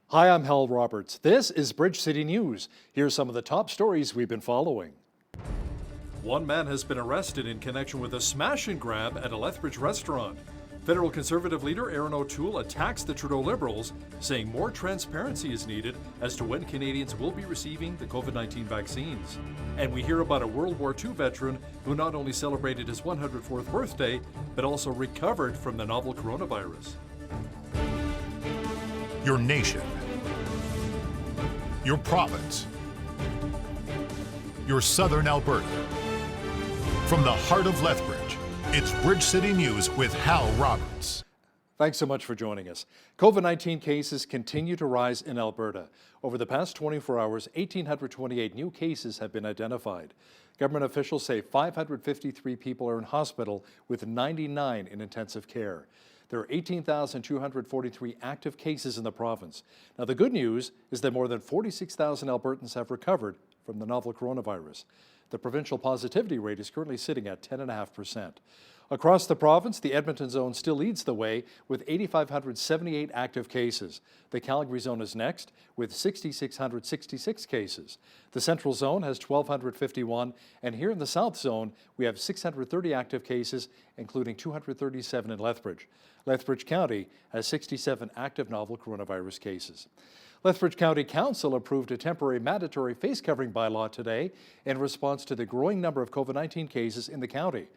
Hi, I'm Hal Roberts. This is Bridge City News. Here's some of the top stories we've been following. One man has been arrested in connection with a smash and grab at a Lethbridge restaurant. Federal Conservative leader Erin O'Toole attacks the Trudeau Liberals, saying more transparency is needed as to when Canadians will be receiving the COVID-19 vaccines. And we hear about a World War II veteran who not only celebrated his 104th birthday, but also recovered from the novel coronavirus. Your nation, your province, your southern Alberta. From the heart of Lethbridge, it's Bridge City News with Hal Roberts. Thanks so much for joining us. COVID-19 cases continue to rise in Alberta. Over the past 24 hours, 1,828 new cases have been identified. Government officials say 553 people are in hospital, with 99 in intensive care. There are 18,243 active cases in the province. Now, the good news is that more than 46,000 Albertans have recovered from the novel coronavirus. The provincial positivity rate is currently sitting at 10.5%. Across the province, the Edmonton zone still leads the way with 8,578 active cases. The Calgary zone is next with 6,666 cases. The Central zone has 1,251, and here in the South zone, we have 630 active cases, including 237 in Lethbridge. Lethbridge County has 67 active novel coronavirus cases. Lethbridge County Council approved a temporary mandatory face covering bylaw today in response to the growing number of COVID-19 cases in the county.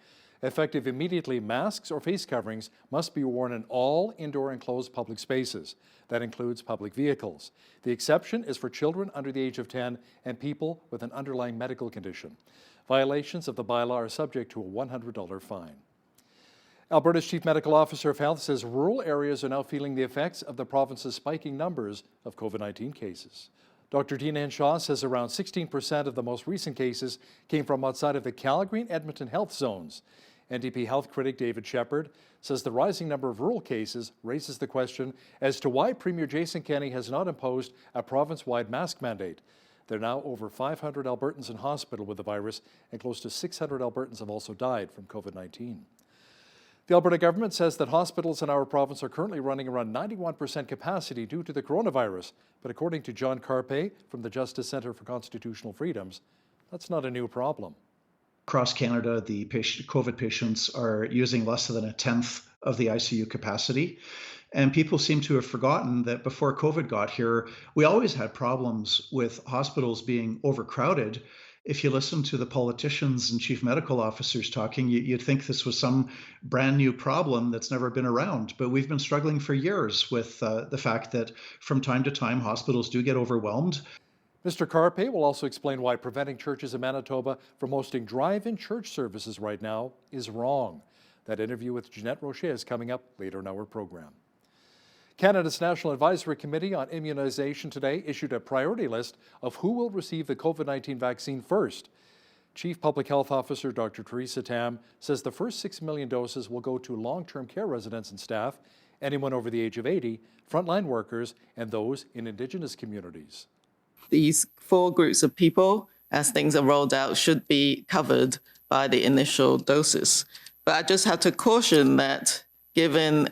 Effective immediately, masks or face coverings must be worn in all indoor enclosed public spaces. That includes public vehicles. The exception is for children under the age of 10 and people with an underlying medical condition. Violations of the bylaw are subject to a $100 fine. Alberta's Chief Medical Officer of Health says rural areas are now feeling the effects of the province's spiking numbers of COVID-19 cases. Dr. Tina Henshaw says around 16% of the most recent cases came from outside of the Calgary and Edmonton health zones. NDP health critic David Shepherd says the rising number of rural cases raises the question as to why Premier Jason Kenney has not imposed a province-wide mask mandate. There are now over 500 Albertans in hospital with the virus, and close to 600 Albertans have also died from COVID-19. The Alberta government says that hospitals in our province are currently running around 91% capacity due to the coronavirus. But according to John Carpe from the Justice Centre for Constitutional Freedoms, that's not a new problem. Across Canada, the COVID patients are using less than a tenth of the ICU capacity. And people seem to have forgotten that before COVID got here, we always had problems with hospitals being overcrowded. If you listen to the politicians and chief medical officers talking, you'd think this was some brand new problem that's never been around. But we've been struggling for years with the fact that from time to time, hospitals do get overwhelmed. Mr. Carpe will also explain why preventing churches in Manitoba from hosting drive-in church services right now is wrong. That interview with Jeanette Rocher is coming up later in our program. Canada's National Advisory Committee on Immunization today issued a priority list of who will receive the COVID-19 vaccine first. Chief Public Health Officer Dr. Theresa Tam says the first 6 million doses will go to long-term care residents and staff, anyone over the age of 80, frontline workers, and those in Indigenous communities. These 4 groups of people, as things are rolled out, should be covered by the initial doses. But I just have to caution that given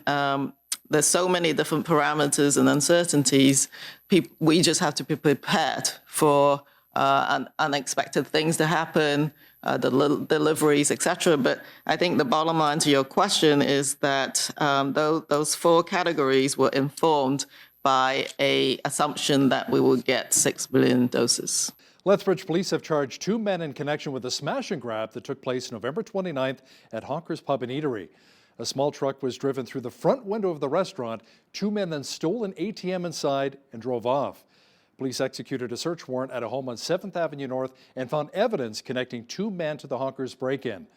there's so many different parameters and uncertainties, we just have to be prepared for unexpected things to happen, deliveries, etc. But I think the bottom line to your question is that those 4 categories were informed by an assumption that we will get 6 billion doses. Lethbridge police have charged 2 men in connection with a smash and grab that took place November 29th at Honker's Pub and Eatery. A small truck was driven through the front window of the restaurant. 2 men then stole an ATM inside and drove off. Police executed a search warrant at a home on 7th Avenue North and found evidence connecting 2 men to the Honker's break-in.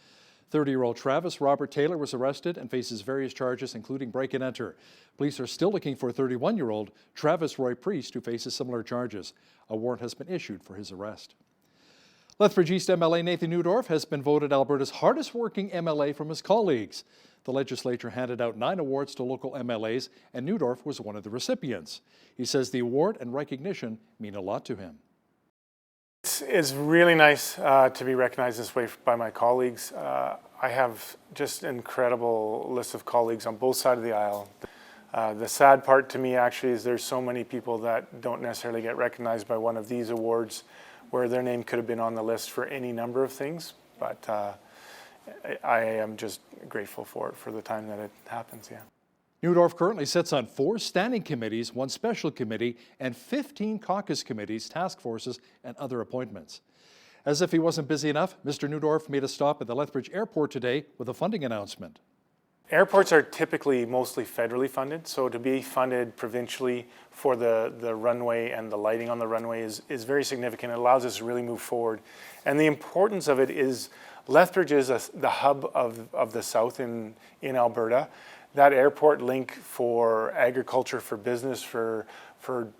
30-year-old Travis Robert Taylor was arrested and faces various charges, including break-and-enter. Police are still looking for 31-year-old Travis Roy Priest, who faces similar charges. A warrant has been issued for his arrest. Lethbridge East MLA Nathan Neudorf has been voted Alberta's hardest-working MLA from his colleagues. The legislature handed out 9 awards to local MLAs, and Neudorf was one of the recipients. He says the award and recognition mean a lot to him. It's really nice to be recognized this way by my colleagues. I have just an incredible list of colleagues on both sides of the aisle. The sad part to me actually is there's so many people that don't necessarily get recognized by one of these awards where their name could have been on the list for any number of things, but I am just grateful for it for the time that it happens, yeah. Neudorf currently sits on 4 standing committees, 1 special committee, and 15 caucus committees, task forces, and other appointments. As if he wasn't busy enough, Mr. Neudorf made a stop at the Lethbridge Airport today with a funding announcement. Airports are typically mostly federally funded, so to be funded provincially for the runway and the lighting on the runway is very significant. It allows us to really move forward. And the importance of it is Lethbridge is the hub of the south in Alberta. That airport link for agriculture, for business, for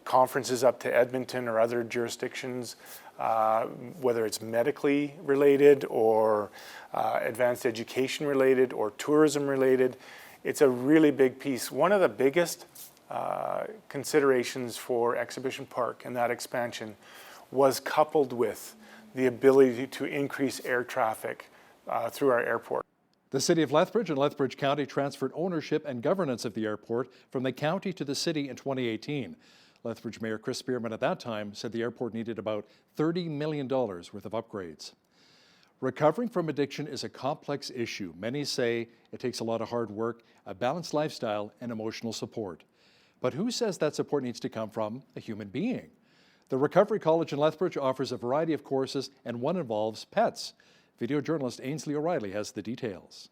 conferences up to Edmonton or other jurisdictions, whether it's medically related or advanced education related or tourism related, it's a really big piece. One of the biggest considerations for Exhibition Park and that expansion was coupled with the ability to increase air traffic through our airport. The City of Lethbridge and Lethbridge County transferred ownership and governance of the airport from the county to the city in 2018. Lethbridge Mayor Chris Spearman at that time said the airport needed about $30 million worth of upgrades. Recovering from addiction is a complex issue. Many say it takes a lot of hard work, a balanced lifestyle, and emotional support. But who says that support needs to come from a human being? The Recovery College in Lethbridge offers a variety of courses, and one involves pets. Video journalist Ainsley O'Reilly has the details.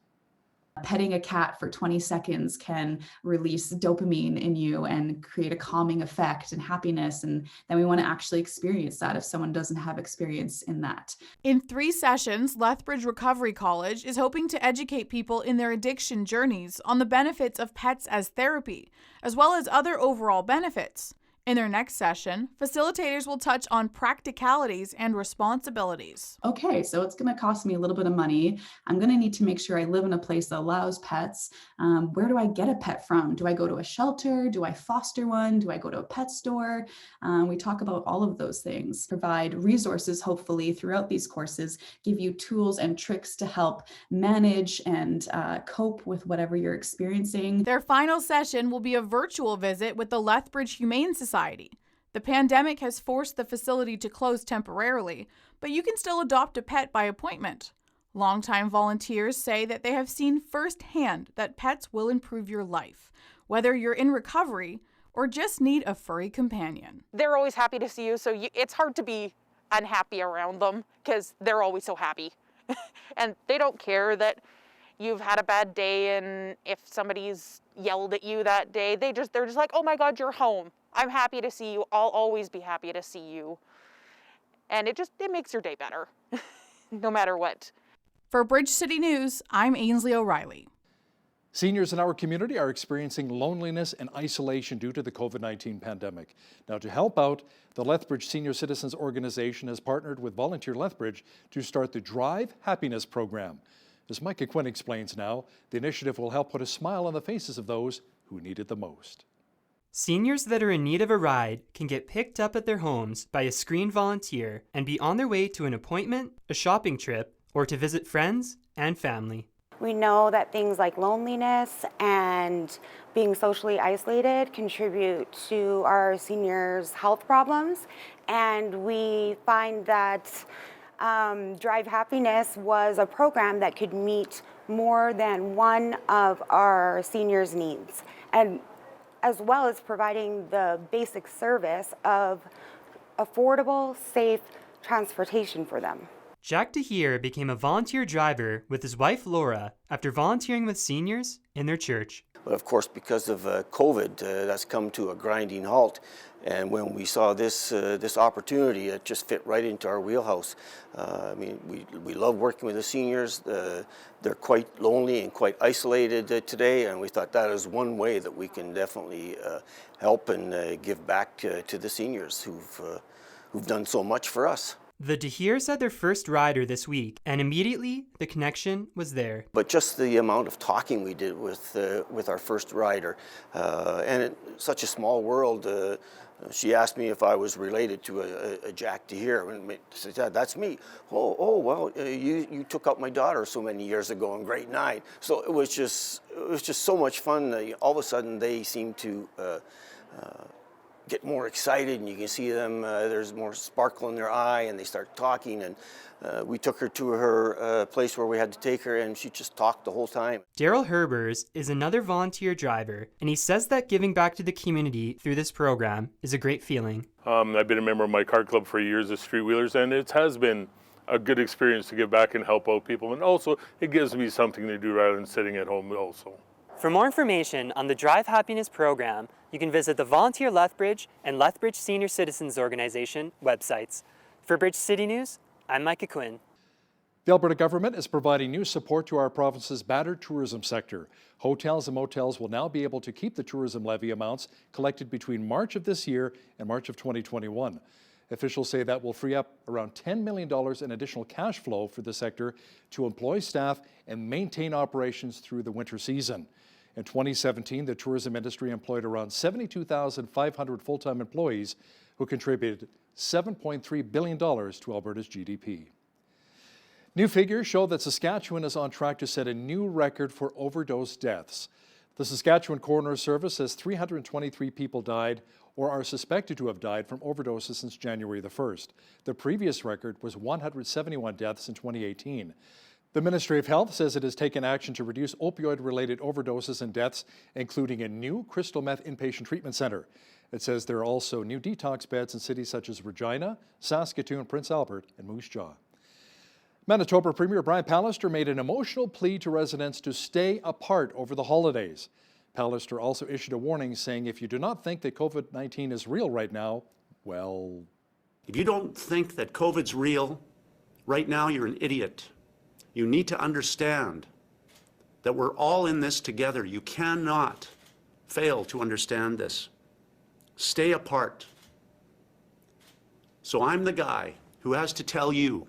Petting a cat for 20 seconds can release dopamine in you and create a calming effect and happiness. And then we want to actually experience that if someone doesn't have experience in that. In 3 sessions, Lethbridge Recovery College is hoping to educate people in their addiction journeys on the benefits of pets as therapy, as well as other overall benefits. In their next session, facilitators will touch on practicalities and responsibilities. Okay, so it's going to cost me a little bit of money. I'm going to need to make sure I live in a place that allows pets. Where do I get a pet from? Do I go to a shelter? Do I foster one? Do I go to a pet store? We talk about all of those things. Provide resources, hopefully, throughout these courses, give you tools and tricks to help manage and cope with whatever you're experiencing. Their final session will be a virtual visit with the Lethbridge Humane Society. The pandemic has forced the facility to close temporarily, but you can still adopt a pet by appointment. Longtime volunteers say that they have seen firsthand that pets will improve your life, whether you're in recovery or just need a furry companion. They're always happy to see you, so it's hard to be unhappy around them because they're always so happy. And they don't care that you've had a bad day, and if somebody's yelled at you that day, they're just like, oh my God, you're home. I'm happy to see you. I'll always be happy to see you. And it makes your day better, no matter what. For Bridge City News, I'm Ainsley O'Reilly. Seniors in our community are experiencing loneliness and isolation due to the COVID-19 pandemic. Now, to help out, the Lethbridge Senior Citizens Organization has partnered with Volunteer Lethbridge to start the Drive Happiness program. As Micah Quinn explains now, the initiative will help put a smile on the faces of those who need it the most. Seniors that are in need of a ride can get picked up at their homes by a screened volunteer and be on their way to an appointment, a shopping trip, or to visit friends and family. We know that things like loneliness and being socially isolated contribute to our seniors' health problems, and we find that Drive Happiness was a program that could meet more than one of our seniors' needs, and as well as providing the basic service of affordable, safe transportation for them. Jack DeHeer became a volunteer driver with his wife Laura after volunteering with seniors in their church. But of course, because of COVID, that's come to a grinding halt. And when we saw this opportunity, it just fit right into our wheelhouse. I mean, we love working with the seniors. They're quite lonely and quite isolated today, and we thought that is one way that we can definitely help and give back to the seniors who've done so much for us. The Deheers had their first rider this week, and immediately the connection was there. But just the amount of talking we did with our first rider, and it's such a small world. She asked me if I was related to a Jack Dehere, and I said, "Yeah, that's me." Oh, well, you took out my daughter so many years ago in grade 9. So it was just so much fun. All of a sudden, they seemed to get more excited, and you can see them. There's more sparkle in their eye, and they start talking. And we took her to her place where we had to take her, and she just talked the whole time. Daryl Herbers is another volunteer driver, and he says that giving back to the community through this program is a great feeling. I've been a member of my car club for years, the Street Wheelers, and it has been a good experience to give back and help out people. And also, it gives me something to do rather than sitting at home also. For more information on the Drive Happiness program, you can visit the Volunteer Lethbridge and Lethbridge Senior Citizens Organization websites. For Bridge City News, I'm Micah Quinn. The Alberta government is providing new support to our province's battered tourism sector. Hotels and motels will now be able to keep the tourism levy amounts collected between March of this year and March of 2021. Officials say that will free up around $10 million in additional cash flow for the sector to employ staff and maintain operations through the winter season. In 2017, the tourism industry employed around 72,500 full-time employees who contributed $7.3 billion to Alberta's GDP. New figures show that Saskatchewan is on track to set a new record for overdose deaths. The Saskatchewan Coroner's Service says 323 people died or are suspected to have died from overdoses since January the 1st. The previous record was 171 deaths in 2018. The Ministry of Health says it has taken action to reduce opioid-related overdoses and deaths, including a new crystal meth inpatient treatment center. It says there are also new detox beds in cities such as Regina, Saskatoon, Prince Albert, and Moose Jaw. Manitoba Premier Brian Pallister made an emotional plea to residents to stay apart over the holidays. Pallister also issued a warning saying if you do not think that COVID-19 is real right now, well... If you don't think that COVID's real, right now you're an idiot. You need to understand that we're all in this together. You cannot fail to understand this. Stay apart. So I'm the guy who has to tell you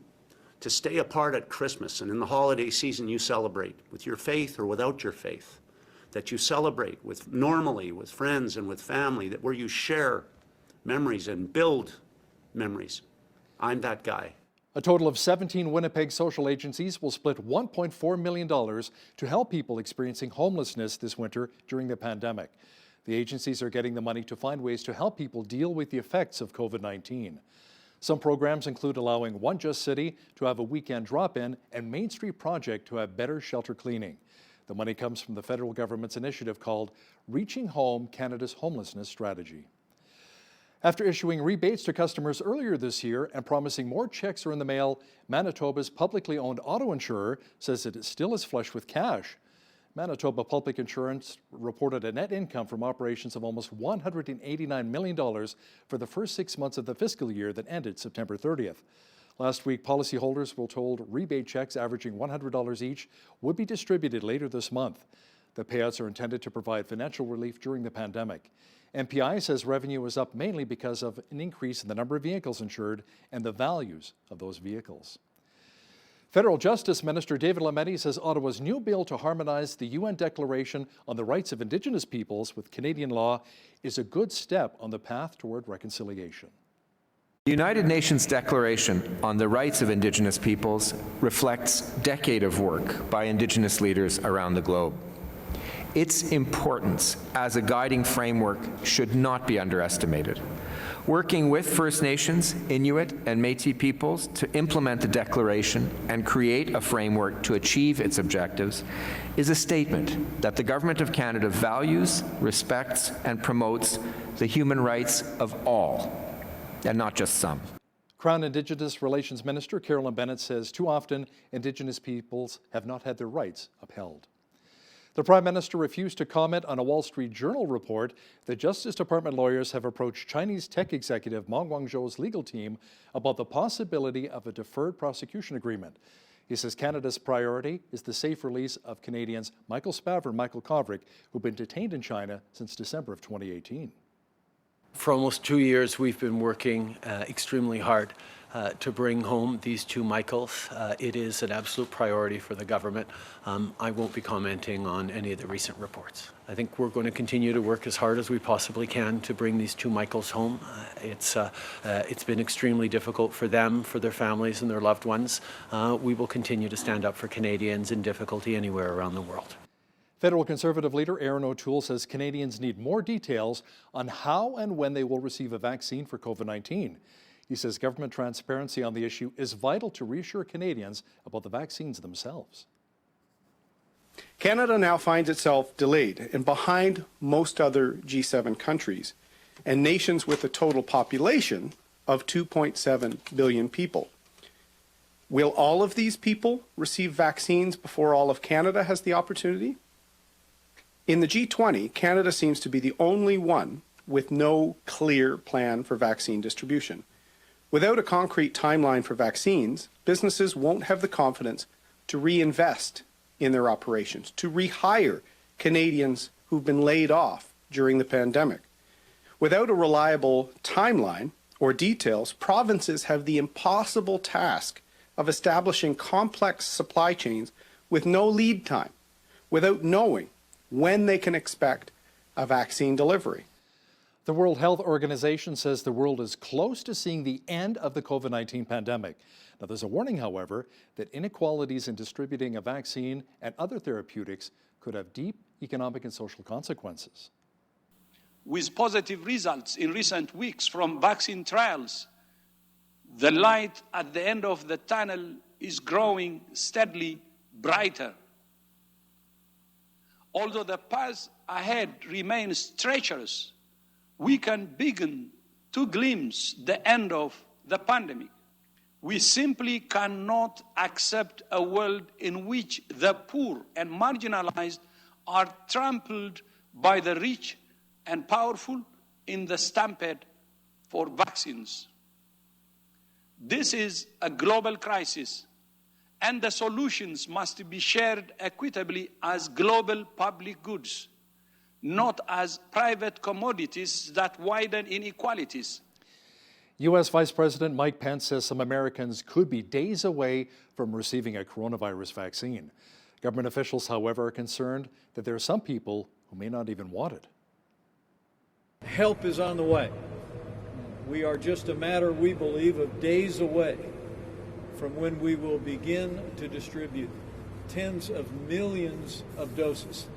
to stay apart at Christmas and in the holiday season you celebrate with your faith or without your faith, that you celebrate normally with friends and with family, that where you share memories and build memories. I'm that guy. A total of 17 Winnipeg social agencies will split $1.4 million to help people experiencing homelessness this winter during the pandemic. The agencies are getting the money to find ways to help people deal with the effects of COVID-19. Some programs include allowing One Just City to have a weekend drop-in and Main Street Project to have better shelter cleaning. The money comes from the federal government's initiative called Reaching Home, Canada's Homelessness Strategy. After issuing rebates to customers earlier this year and promising more checks are in the mail, Manitoba's publicly owned auto insurer says it still is flush with cash. Manitoba Public Insurance reported a net income from operations of almost $189 million for the first 6 months of the fiscal year that ended September 30th. Last week, policyholders were told rebate checks averaging $100 each would be distributed later this month. The payouts are intended to provide financial relief during the pandemic. MPI says revenue was up mainly because of an increase in the number of vehicles insured and the values of those vehicles. Federal Justice Minister David Lametti says Ottawa's new bill to harmonize the UN Declaration on the Rights of Indigenous Peoples with Canadian law is a good step on the path toward reconciliation. The United Nations Declaration on the Rights of Indigenous Peoples reflects a decade of work by Indigenous leaders around the globe. Its importance as a guiding framework should not be underestimated. Working with First Nations, Inuit, and Métis peoples to implement the Declaration and create a framework to achieve its objectives is a statement that the Government of Canada values, respects, and promotes the human rights of all, and not just some. Crown Indigenous Relations Minister Carolyn Bennett says too often Indigenous peoples have not had their rights upheld. The Prime Minister refused to comment on a Wall Street Journal report that Justice Department lawyers have approached Chinese tech executive Meng Wanzhou's legal team about the possibility of a deferred prosecution agreement. He says Canada's priority is the safe release of Canadians Michael Spavor and Michael Kovrig, who've been detained in China since December of 2018. For almost 2 years, we've been working extremely hard to bring home these two Michaels. It is an absolute priority for the government. I won't be commenting on any of the recent reports. I think we're going to continue to work as hard as we possibly can to bring these two Michaels home. It's been extremely difficult for them, for their families and their loved ones. We will continue to stand up for Canadians in difficulty anywhere around the world. Federal Conservative leader Aaron O'Toole says Canadians need more details on how and when they will receive a vaccine for COVID-19. He says government transparency on the issue is vital to reassure Canadians about the vaccines themselves. Canada now finds itself delayed and behind most other G7 countries and nations with a total population of 2.7 billion people. Will all of these people receive vaccines before all of Canada has the opportunity? In the G20, Canada seems to be the only one with no clear plan for vaccine distribution. Without a concrete timeline for vaccines, businesses won't have the confidence to reinvest in their operations, to rehire Canadians who've been laid off during the pandemic. Without a reliable timeline or details, provinces have the impossible task of establishing complex supply chains with no lead time, without knowing when they can expect a vaccine delivery. The World Health Organization says the world is close to seeing the end of the COVID-19 pandemic. Now, there's a warning, however, that inequalities in distributing a vaccine and other therapeutics could have deep economic and social consequences. With positive results in recent weeks from vaccine trials, the light at the end of the tunnel is growing steadily brighter. Although the path ahead remains treacherous, we can begin to glimpse the end of the pandemic. We simply cannot accept a world in which the poor and marginalized are trampled by the rich and powerful in the stampede for vaccines. This is a global crisis, and the solutions must be shared equitably as global public goods, not as private commodities that widen inequalities. U.S. Vice President Mike Pence says some Americans could be days away from receiving a coronavirus vaccine. Government officials, however, are concerned that there are some people who may not even want it. Help is on the way. We are just a matter, we believe, of days away from when we will begin to distribute tens of millions of doses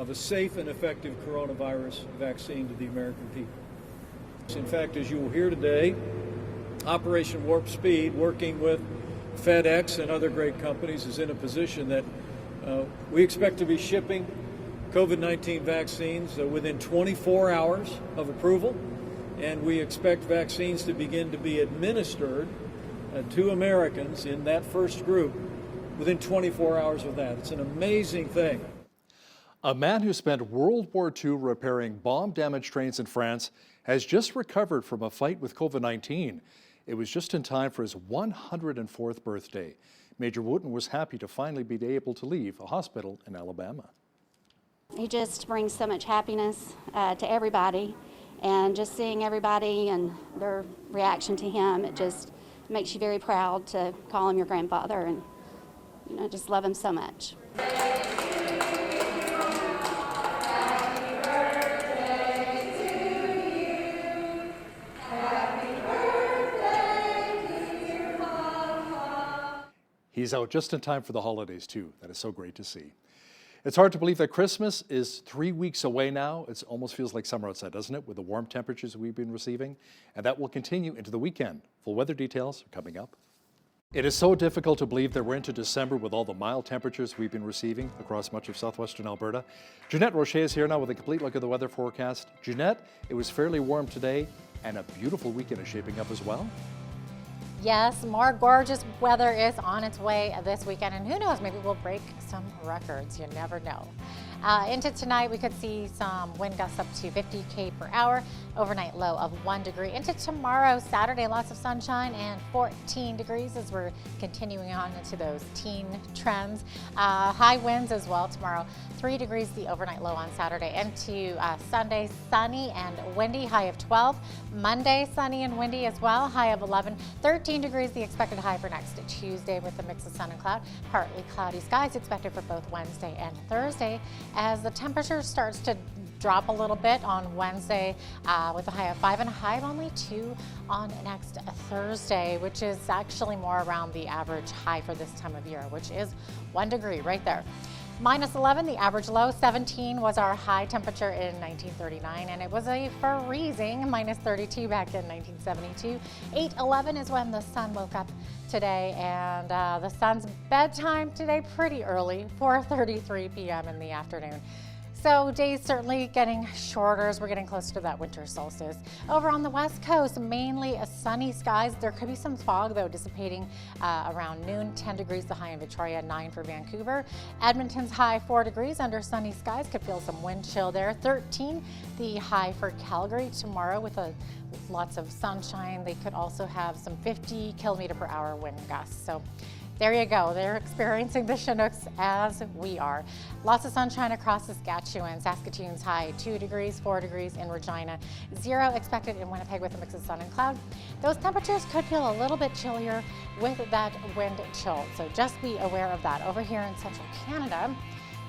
of a safe and effective coronavirus vaccine to the American people. In fact, as you will hear today, Operation Warp Speed, working with FedEx and other great companies, is in a position that we expect to be shipping COVID-19 vaccines within 24 hours of approval, and we expect vaccines to begin to be administered to Americans in that first group within 24 hours of that. It's an amazing thing. A man who spent World War II repairing bomb-damaged trains in France has just recovered from a fight with COVID-19. It was just in time for his 104th birthday. Major Wooten was happy to finally be able to leave a hospital in Alabama. He just brings so much happiness to everybody, and just seeing everybody and their reaction to him, it just makes you very proud to call him your grandfather, and just love him so much. He's out just in time for the holidays, too. That is so great to see. It's hard to believe that Christmas is 3 weeks away now. It almost feels like summer outside, doesn't it, with the warm temperatures we've been receiving? And that will continue into the weekend. Full weather details are coming up. It is so difficult to believe that we're into December with all the mild temperatures we've been receiving across much of southwestern Alberta. Jeanette Rocher is here now with a complete look at the weather forecast. Jeanette, it was fairly warm today, and a beautiful weekend is shaping up as well. Yes, more gorgeous weather is on its way this weekend, and who knows, maybe we'll break some records. You never know. Into tonight, we could see some wind gusts up to 50 km/h, overnight low of 1 degree. Into tomorrow, Saturday, lots of sunshine and 14 degrees as we're continuing on into those teen trends. High winds as well tomorrow, 3 degrees the overnight low on Saturday. Into Sunday, sunny and windy, high of 12. Monday, sunny and windy as well, high of 11. 13 degrees the expected high for next Tuesday with a mix of sun and cloud. Partly cloudy skies expected for both Wednesday and Thursday as the temperature starts to drop a little bit on Wednesday with a high of 5 and a high of only 2 on next Thursday, which is actually more around the average high for this time of year, which is 1 degree right there. Minus 11, the average low. 17 was our high temperature in 1939, and it was a freezing minus 32 back in 1972. 8:11 is when the sun woke up today, and the sun's bedtime today pretty early, 4:33 p.m. in the afternoon. So days certainly getting shorter as we're getting closer to that winter solstice. Over on the west coast, mainly sunny skies. There could be some fog though dissipating around noon. 10 degrees the high in Victoria, 9 for Vancouver. Edmonton's high 4 degrees under sunny skies. Could feel some wind chill there. 13 the high for Calgary tomorrow with lots of sunshine. They could also have some 50 km/h wind gusts. So there you go. They're experiencing the Chinooks as we are. Lots of sunshine across Saskatchewan. Saskatoon's high 2 degrees, 4 degrees in Regina. 0 expected in Winnipeg with a mix of sun and cloud. Those temperatures could feel a little bit chillier with that wind chill. So just be aware of that. Over here in central Canada,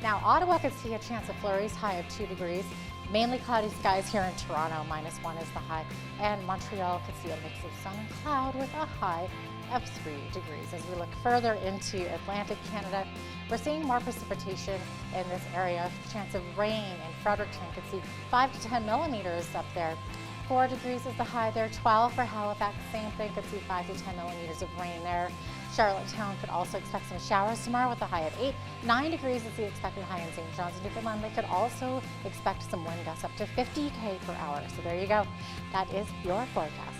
now Ottawa could see a chance of flurries, high of 2 degrees. Mainly cloudy skies here in Toronto, minus 1 is the high. And Montreal could see a mix of sun and cloud with a high of 3 degrees. As we look further into Atlantic Canada, we're seeing more precipitation in this area. Chance of rain in Fredericton could see 5 to 10 millimeters up there. 4 degrees is the high there. 12 for Halifax, same thing, could see 5 to 10 millimeters of rain there. Charlottetown could also expect some showers tomorrow with a high of 8. 9 degrees is the expected high in St. John's, Newfoundland. They could also expect some wind gusts up to 50 km/h. So there you go. That is your forecast.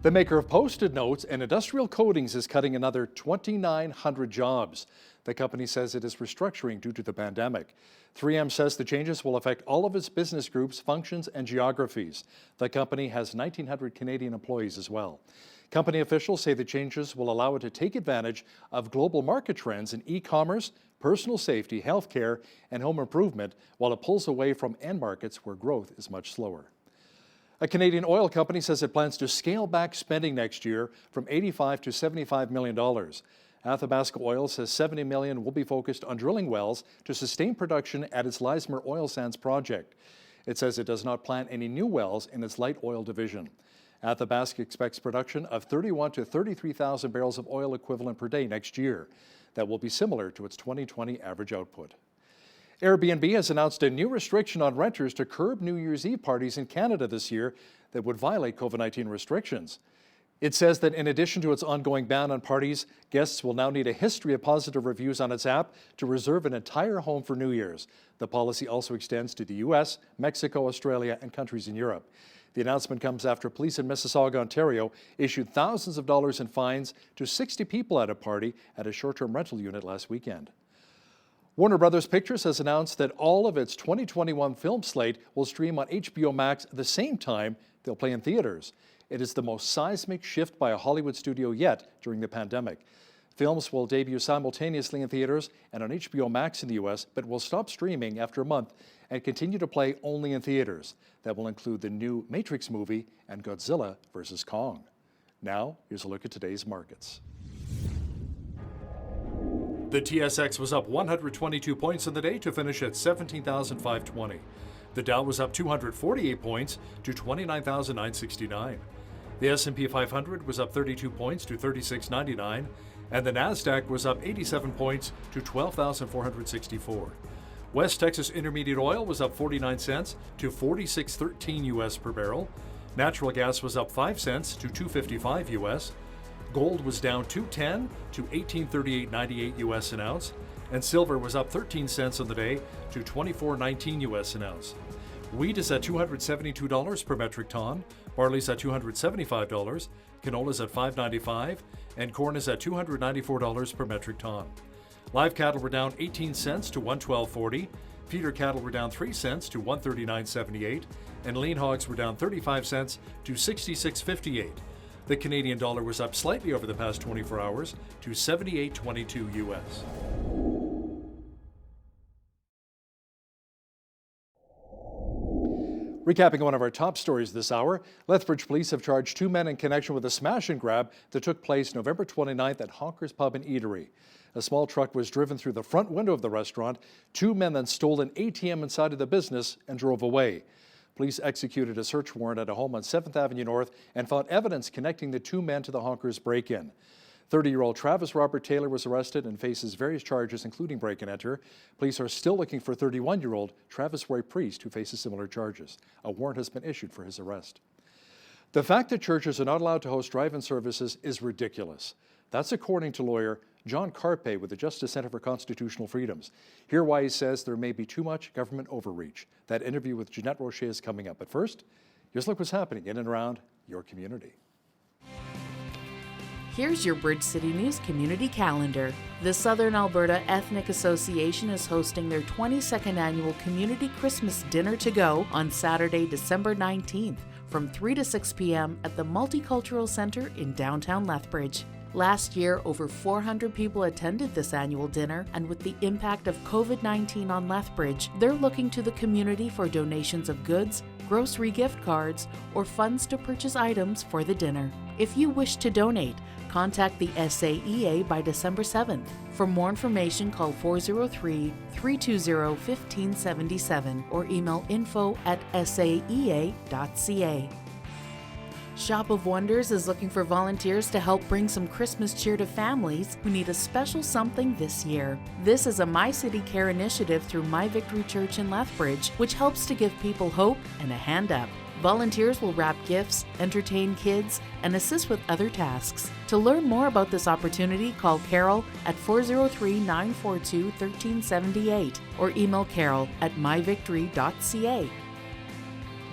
The maker of Post-it notes and industrial coatings is cutting another 2,900 jobs. The company says it is restructuring due to the pandemic. 3M says the changes will affect all of its business groups, functions, and geographies. The company has 1,900 Canadian employees as well. Company officials say the changes will allow it to take advantage of global market trends in e-commerce, personal safety, healthcare, and home improvement, while it pulls away from end markets where growth is much slower. A Canadian oil company says it plans to scale back spending next year from $85 to $75 million. Athabasca Oil says $70 million will be focused on drilling wells to sustain production at its Leismer Oil Sands project. It says it does not plan any new wells in its light oil division. Athabasca expects production of 31 to 33,000 barrels of oil equivalent per day next year. That will be similar to its 2020 average output. Airbnb has announced a new restriction on renters to curb New Year's Eve parties in Canada this year that would violate COVID-19 restrictions. It says that in addition to its ongoing ban on parties, guests will now need a history of positive reviews on its app to reserve an entire home for New Year's. The policy also extends to the U.S., Mexico, Australia, and countries in Europe. The announcement comes after police in Mississauga, Ontario, issued thousands of dollars in fines to 60 people at a party at a short-term rental unit last weekend. Warner Brothers Pictures has announced that all of its 2021 film slate will stream on HBO Max at the same time they'll play in theaters. It is the most seismic shift by a Hollywood studio yet during the pandemic. Films will debut simultaneously in theaters and on HBO Max in the U.S., but will stop streaming after a month and continue to play only in theaters. That will include the new Matrix movie and Godzilla vs. Kong. Now, here's a look at today's markets. The TSX was up 122 points in the day to finish at 17,520. The Dow was up 248 points to 29,969. The S&P 500 was up 32 points to 3699, and the Nasdaq was up 87 points to 12,464. West Texas Intermediate Oil was up 49 cents to 46.13 US per barrel. Natural gas was up 5 cents to 2.55 US. Gold was down 2.10 to 18.3898 US an ounce, and silver was up 13 cents on the day to 24.19 US an ounce. Wheat is at $272 per metric ton, barley's at $275, canola's at $5.95, and corn is at $294 per metric ton. Live cattle were down 18 cents to $112.40. Feeder cattle were down 3 cents to $139.78. And lean hogs were down 35 cents to $66.58. The Canadian dollar was up slightly over the past 24 hours to 78.22 US. Recapping one of our top stories this hour, Lethbridge police have charged 2 men in connection with a smash and grab that took place November 29th at Honker's Pub and Eatery. A small truck was driven through the front window of the restaurant. 2 men then stole an ATM inside of the business and drove away. Police executed a search warrant at a home on 7th Avenue North and found evidence connecting the 2 men to the Honkers break-in. 30-year-old Travis Robert Taylor was arrested and faces various charges, including break-and-enter. Police are still looking for 31-year-old Travis Roy Priest, who faces similar charges. A warrant has been issued for his arrest. The fact that churches are not allowed to host drive-in services is ridiculous. That's according to lawyer John Carpe with the Justice Center for Constitutional Freedoms. Hear why he says there may be too much government overreach. That interview with Jeanette Rocher is coming up. But first, here's a look what's happening in and around your community. Here's your Bridge City News Community Calendar. The Southern Alberta Ethnic Association is hosting their 22nd annual Community Christmas Dinner to Go on Saturday, December 19th from 3 to 6 p.m. at the Multicultural Centre in downtown Lethbridge. Last year, over 400 people attended this annual dinner, and with the impact of COVID-19 on Lethbridge, they're looking to the community for donations of goods, grocery gift cards, or funds to purchase items for the dinner. If you wish to donate, contact the SAEA by December 7th. For more information, call 403-320-1577 or email info@saea.ca. Shop of Wonders is looking for volunteers to help bring some Christmas cheer to families who need a special something this year. This is a My City Care initiative through My Victory Church in Lethbridge, which helps to give people hope and a hand up. Volunteers will wrap gifts, entertain kids, and assist with other tasks. To learn more about this opportunity, call Carol at 403-942-1378 or email carol@myvictory.ca.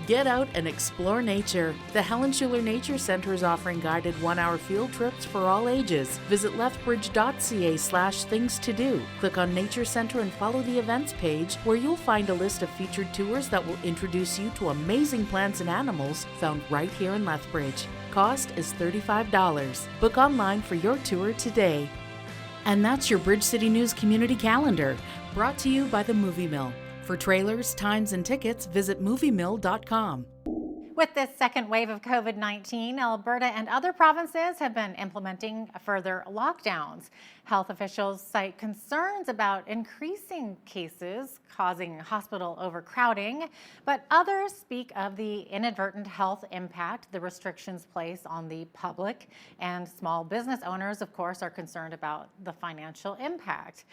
Get out and explore nature. The Helen Schuler Nature Center is offering guided 1-hour field trips for all ages. Visit lethbridge.ca/things to do. Click on Nature Center and follow the events page, where you'll find a list of featured tours that will introduce you to amazing plants and animals found right here in Lethbridge. Cost is $35. Book online for your tour today. And that's your Bridge City News Community Calendar, brought to you by the Movie Mill. For trailers, times, and tickets, visit moviemill.com. With this second wave of COVID-19, Alberta and other provinces have been implementing further lockdowns. Health officials cite concerns about increasing cases causing hospital overcrowding, but others speak of the inadvertent health impact the restrictions place on the public, and small business owners, of course, are concerned about the financial impact.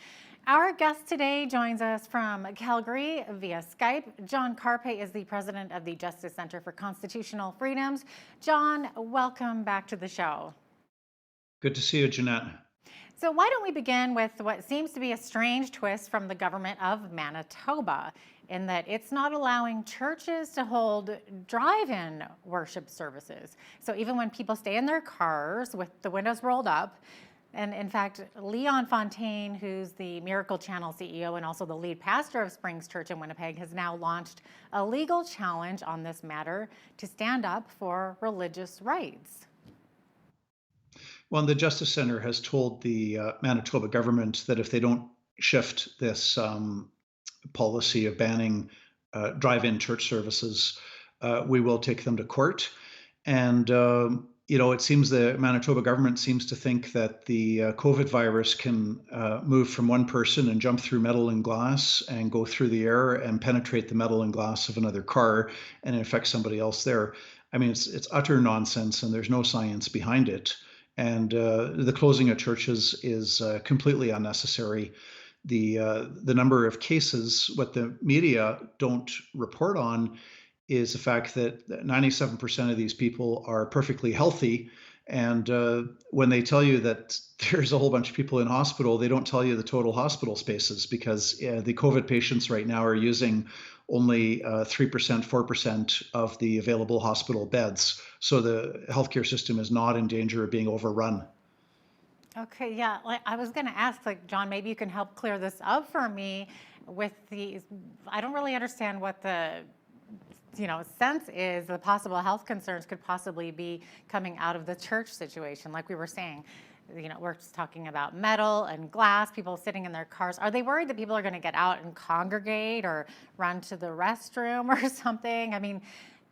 Our guest today joins us from Calgary via Skype. John Carpe is the president of the Justice Center for Constitutional Freedoms. John, welcome back to the show. Good to see you, Jeanette. So why don't we begin with what seems to be a strange twist from the government of Manitoba, in that it's not allowing churches to hold drive-in worship services. So even when people stay in their cars with the windows rolled up, and in fact, Leon Fontaine, who's the Miracle Channel CEO and also the lead pastor of Springs Church in Winnipeg, has now launched a legal challenge on this matter to stand up for religious rights. Well, the Justice Center has told the Manitoba government that if they don't shift this policy of banning drive-in church services, we will take them to court. And it seems the Manitoba government seems to think that the COVID virus can move from one person and jump through metal and glass and go through the air and penetrate the metal and glass of another car and infect somebody else there. I mean, it's utter nonsense, and there's no science behind it. And the closing of churches is completely unnecessary. The number of cases, what the media don't report on, is the fact that 97% of these people are perfectly healthy. And when they tell you that there's a whole bunch of people in hospital, they don't tell you the total hospital spaces, because the COVID patients right now are using only 3%, 4% of the available hospital beds. So the healthcare system is not in danger of being overrun. Okay, yeah, like I was going to ask, like, John, maybe you can help clear this up for me with these. I don't really understand what the, sense is the possible health concerns could possibly be coming out of the church situation. Like we were saying, we're just talking about metal and glass, people sitting in their cars. Are they worried that people are going to get out and congregate or run to the restroom or something? I mean,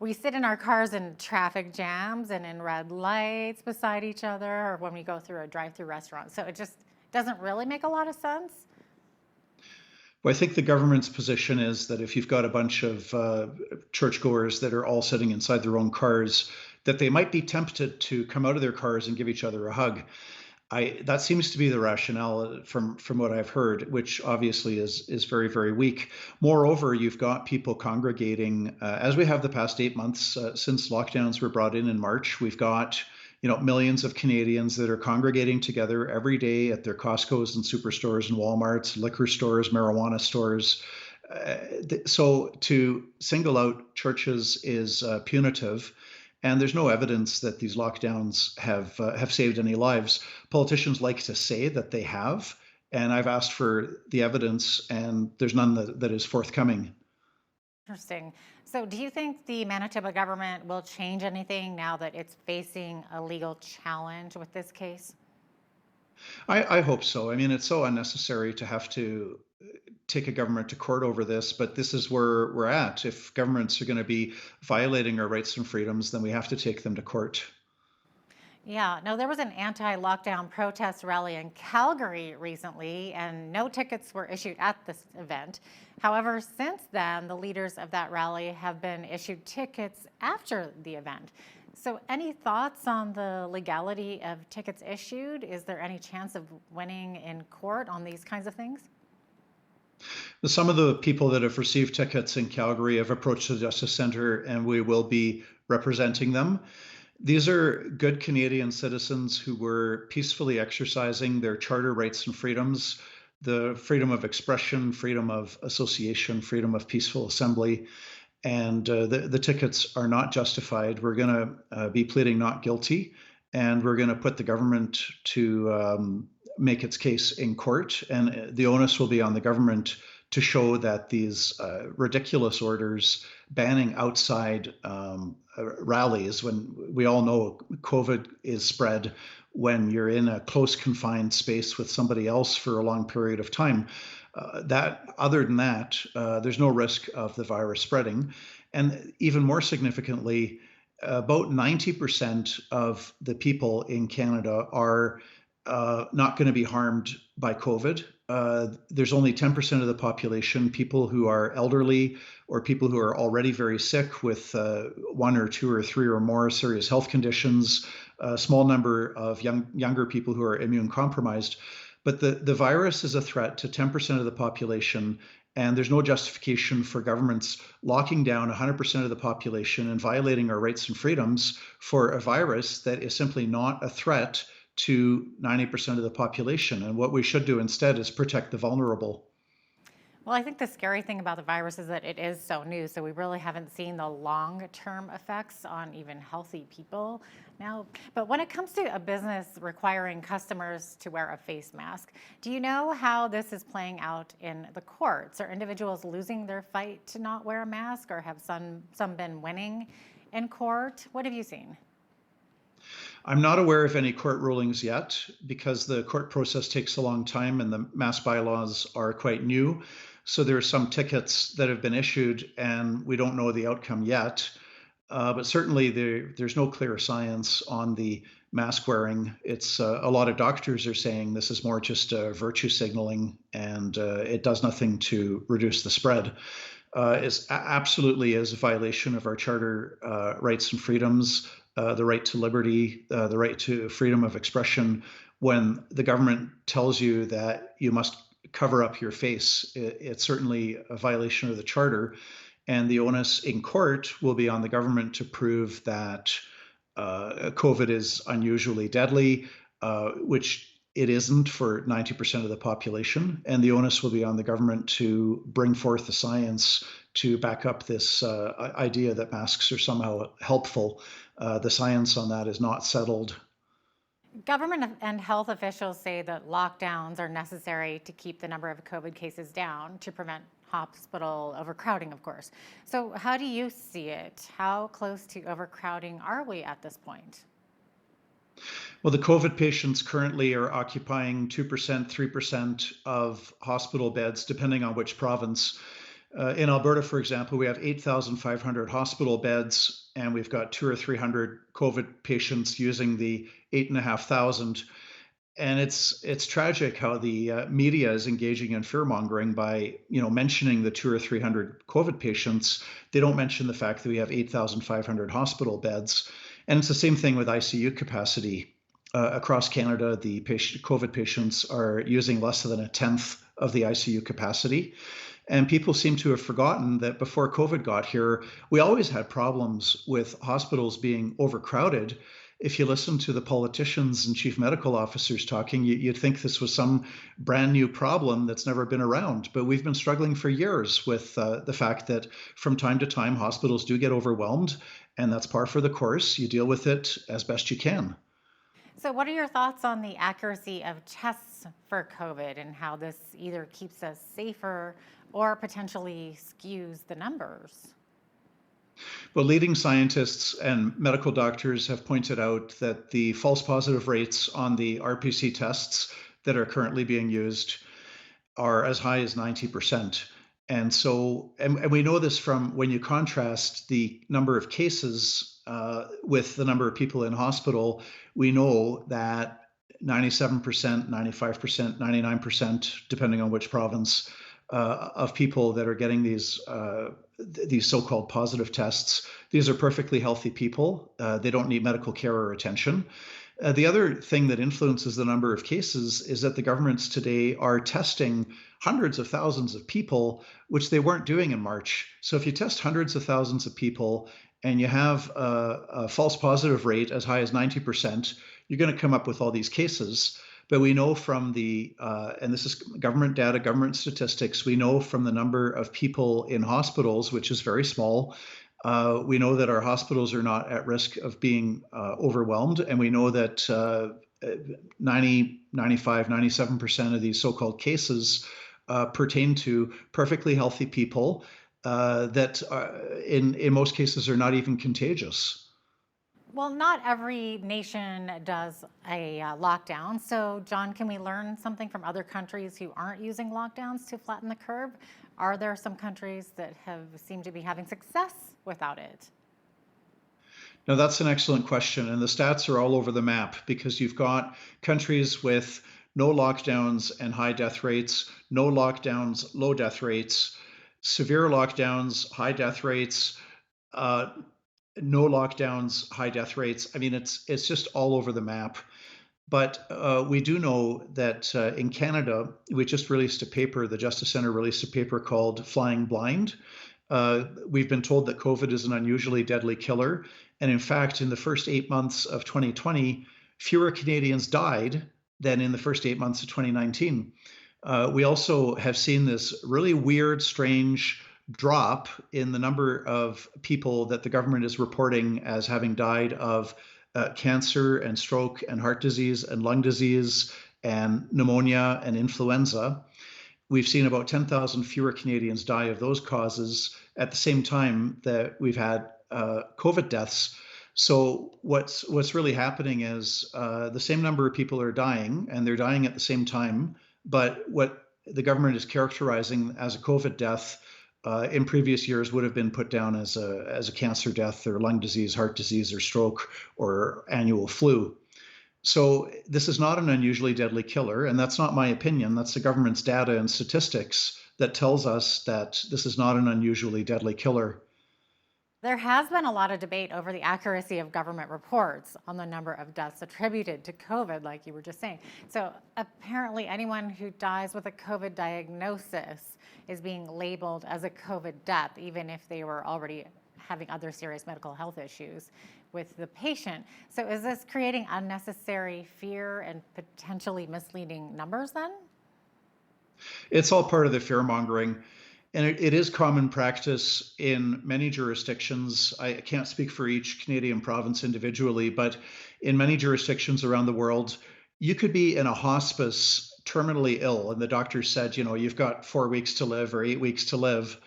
we sit in our cars in traffic jams and in red lights beside each other, or when we go through a drive-through restaurant. So it just doesn't really make a lot of sense. Well, I think the government's position is that if you've got a bunch of churchgoers that are all sitting inside their own cars, that they might be tempted to come out of their cars and give each other a hug. That seems to be the rationale from what I've heard, which obviously is very, very weak. Moreover, you've got people congregating, as we have the past 8 months since lockdowns were brought in March. We've got millions of Canadians that are congregating together every day at their Costco's and superstores and Walmarts, liquor stores, marijuana stores. So to single out churches is punitive. And there's no evidence that these lockdowns have saved any lives. Politicians like to say that they have, and I've asked for the evidence, and there's none that is forthcoming. Interesting. So do you think the Manitoba government will change anything now that it's facing a legal challenge with this case? I hope so. I mean, it's so unnecessary to have to take a government to court over this, but this is where we're at. If governments are going to be violating our rights and freedoms, then we have to take them to court. Yeah, no, there was an anti-lockdown protest rally in Calgary recently, and no tickets were issued at this event. However, since then, the leaders of that rally have been issued tickets after the event. So any thoughts on the legality of tickets issued? Is there any chance of winning in court on these kinds of things? Some of the people that have received tickets in Calgary have approached the Justice Centre, and we will be representing them. These are good Canadian citizens who were peacefully exercising their charter rights and freedoms, the freedom of expression, freedom of association, freedom of peaceful assembly. And the tickets are not justified. We're going to be pleading not guilty, and we're going to put the government to make its case in court. And the onus will be on the government to show that these ridiculous orders banning outside rallies, when we all know COVID is spread when you're in a close confined space with somebody else for a long period of time. Other than that, there's no risk of the virus spreading. And even more significantly, about 90% of the people in Canada are not going to be harmed by COVID. There's only 10% of the population, people who are elderly or people who are already very sick with 1 or 2 or 3 or more serious health conditions, a small number of younger people who are immune compromised. But the virus is a threat to 10% of the population, and there's no justification for governments locking down 100% of the population and violating our rights and freedoms for a virus that is simply not a threat to 90% of the population. And what we should do instead is protect the vulnerable. Well, I think the scary thing about the virus is that it is so new, so we really haven't seen the long-term effects on even healthy people now. But when it comes to a business requiring customers to wear a face mask, do you know how this is playing out in the courts? Are individuals losing their fight to not wear a mask, or have some been winning in court? What have you seen? I'm not aware of any court rulings yet because the court process takes a long time and the mask bylaws are quite new. So there are some tickets that have been issued and we don't know the outcome yet. But certainly there's no clear science on the mask wearing. It's a lot of doctors are saying this is more just virtue signaling and it does nothing to reduce the spread. It absolutely is a violation of our charter rights and freedoms, the right to liberty, the right to freedom of expression. When the government tells you that you must cover up your face, it's certainly a violation of the charter. And the onus in court will be on the government to prove that COVID is unusually deadly, which it isn't for 90% of the population. And the onus will be on the government to bring forth the science to back up this idea that masks are somehow helpful. The science on that is not settled. Government and health officials say that lockdowns are necessary to keep the number of COVID cases down to prevent hospital overcrowding, of course. So how do you see it? How close to overcrowding are we at this point? Well, the COVID patients currently are occupying 2%, 3% of hospital beds, depending on which province. In Alberta, for example, we have 8,500 hospital beds, and we've got 200 or 300 COVID patients using the 8,500. And it's tragic how the media is engaging in fear mongering by mentioning the 200 or 300 COVID patients. They don't mention the fact that we have 8,500 hospital beds, and it's the same thing with ICU capacity. Across Canada, the COVID patients are using less than a tenth of the ICU capacity. And people seem to have forgotten that before COVID got here, we always had problems with hospitals being overcrowded. If you listen to the politicians and chief medical officers talking, you'd think this was some brand new problem that's never been around. But we've been struggling for years with the fact that from time to time, hospitals do get overwhelmed, and that's par for the course. You deal with it as best you can. So what are your thoughts on the accuracy of tests for COVID and how this either keeps us safer or potentially skews the numbers? Well, leading scientists and medical doctors have pointed out that the false positive rates on the RPC tests that are currently being used are as high as 90%. And so, and we know this from when you contrast the number of cases with the number of people in hospital, we know that 97%, 95%, 99%, depending on which province, of people that are getting these so-called positive tests, these are perfectly healthy people. They don't need medical care or attention. The other thing that influences the number of cases is that the governments today are testing hundreds of thousands of people, which they weren't doing in March. So if you test hundreds of thousands of people and you have a false positive rate as high as 90%, you're going to come up with all these cases. But we know from and this is government data, government statistics, we know from the number of people in hospitals, which is very small, we know that our hospitals are not at risk of being overwhelmed. And we know that 90, 95, 97% of these so-called cases pertain to perfectly healthy people that in most cases are not even contagious. Well, not every nation does a lockdown. So, John, can we learn something from other countries who aren't using lockdowns to flatten the curve? Are there some countries that have seemed to be having success without it? No, that's an excellent question. And the stats are all over the map because you've got countries with no lockdowns and high death rates, no lockdowns, low death rates, severe lockdowns, high death rates, no lockdowns, high death rates. I mean, it's just all over the map. But we do know that in Canada, we just released a paper, the Justice Centre released a paper called Flying Blind. We've been told that COVID is an unusually deadly killer. And in fact, in the first 8 months of 2020, fewer Canadians died than in the first 8 months of 2019. We also have seen this really weird, strange drop in the number of people that the government is reporting as having died of cancer and stroke and heart disease and lung disease and pneumonia and influenza. We've seen about 10,000 fewer Canadians die of those causes at the same time that we've had COVID deaths. So what's really happening is the same number of people are dying, and they're dying at the same time. But what the government is characterizing as a COVID death in previous years would have been put down as a cancer death or lung disease, heart disease, or stroke, or annual flu. So this is not an unusually deadly killer, and that's not my opinion. That's the government's data and statistics that tells us that this is not an unusually deadly killer. There has been a lot of debate over the accuracy of government reports on the number of deaths attributed to COVID, like you were just saying. So apparently anyone who dies with a COVID diagnosis is being labeled as a COVID death, even if they were already having other serious medical health issues with the patient. So is this creating unnecessary fear and potentially misleading numbers then? It's all part of the fear mongering. And it is common practice in many jurisdictions. I can't speak for each Canadian province individually, but in many jurisdictions around the world, you could be in a hospice terminally ill, and the doctor said, you've got 4 weeks to live or 8 weeks to live.